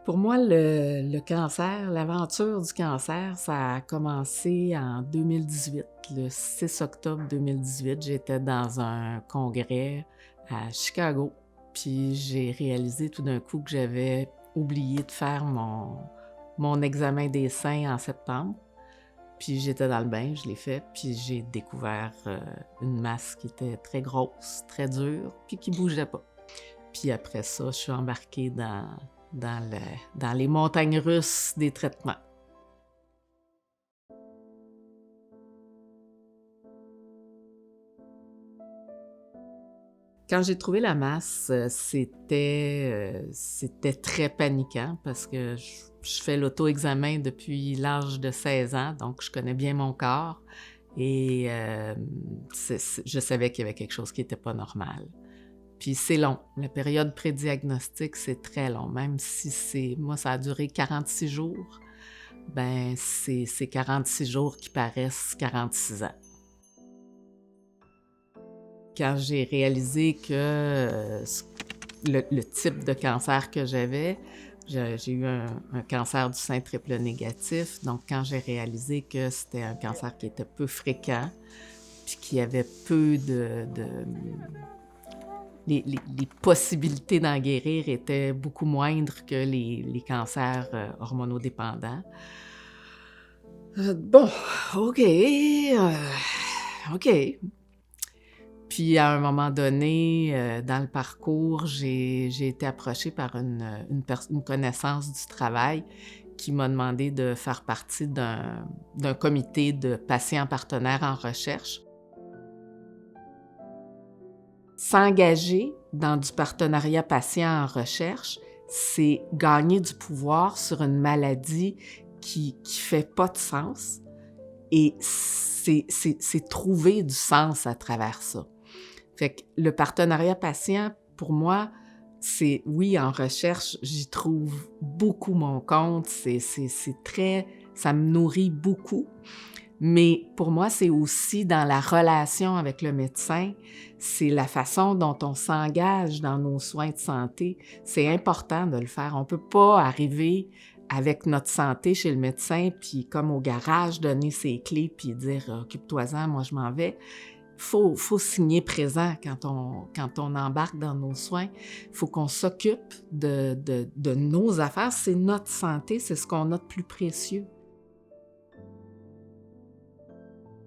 Pour moi, le cancer, l'aventure du cancer, ça a commencé en 2018. Le 6 octobre 2018, j'étais dans un congrès à Chicago, puis j'ai réalisé tout d'un coup que j'avais oublié de faire mon examen des seins en septembre. Puis j'étais dans le bain, je l'ai fait, puis j'ai découvert une masse qui était très grosse, très dure, puis qui bougeait pas. Puis après ça, je suis embarquée dans les montagnes russes des traitements. Quand j'ai trouvé la masse, c'était très paniquant parce que je fais l'auto-examen depuis l'âge de 16 ans, donc je connais bien mon corps et je savais qu'il y avait quelque chose qui n'était pas normal. Puis c'est long. La période prédiagnostique, c'est très long. Même si moi, ça a duré 46 jours, ben c'est 46 jours qui paraissent 46 ans. Quand j'ai réalisé que le type de cancer que j'avais, j'ai eu un cancer du sein triple négatif. Donc, quand j'ai réalisé que c'était un cancer qui était peu fréquent, puis qu'il y avait peu les possibilités d'en guérir étaient beaucoup moindres que les cancers hormonodépendants. Bon, OK, OK. Puis à un moment donné, dans le parcours, j'ai été approchée par une connaissance du travail qui m'a demandé de faire partie d'un comité de patients partenaires en recherche. S'engager dans du partenariat patient en recherche, c'est gagner du pouvoir sur une maladie qui fait pas de sens et c'est trouver du sens à travers ça. Fait que le partenariat patient, pour moi, c'est oui, en recherche, j'y trouve beaucoup mon compte, c'est très ça me nourrit beaucoup. Mais pour moi, c'est aussi dans la relation avec le médecin, c'est la façon dont on s'engage dans nos soins de santé. C'est important de le faire. On ne peut pas arriver avec notre santé chez le médecin, puis comme au garage, donner ses clés, puis dire « Occupe-toi-en, moi je m'en vais ». Faut signer présent quand on embarque dans nos soins. Il faut qu'on s'occupe de nos affaires. C'est notre santé, c'est ce qu'on a de plus précieux.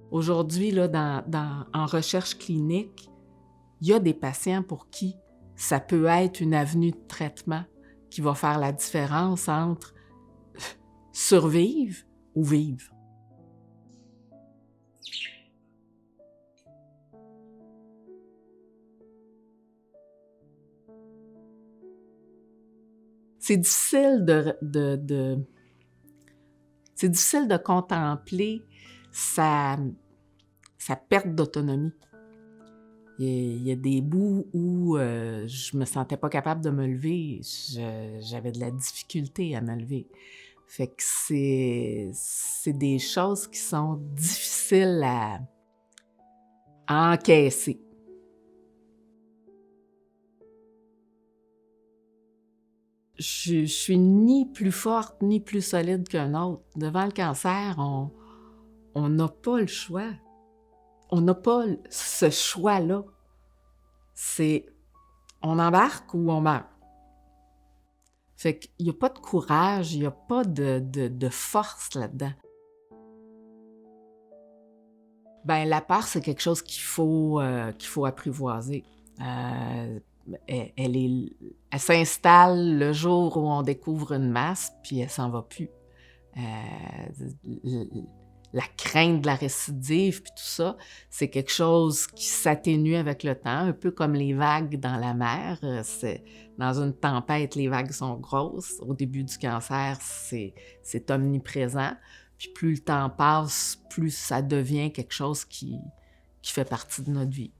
Aujourd'hui, là, en recherche clinique, il y a des patients pour qui ça peut être une avenue de traitement qui va faire la différence entre survivre ou vivre. C'est difficile c'est difficile de contempler sa perte d'autonomie. Il y a des bouts où je me sentais pas capable de me lever, j'avais de la difficulté à me lever. Fait que c'est des choses qui sont difficiles à encaisser. Je suis ni plus forte ni plus solide qu'un autre. Devant le cancer, on n'a pas le choix. On n'a pas ce choix-là. C'est on embarque ou on meurt. Fait qu'il n'y a pas de courage, il n'y a pas de force là-dedans. Ben la peur, c'est quelque chose qu'il faut apprivoiser. Elle s'installe le jour où on découvre une masse, puis elle s'en va plus. La crainte de la récidive, puis tout ça, c'est quelque chose qui s'atténue avec le temps, un peu comme les vagues dans la mer. Dans une tempête, les vagues sont grosses. Au début du cancer, c'est omniprésent. Puis plus le temps passe, plus ça devient quelque chose qui fait partie de notre vie.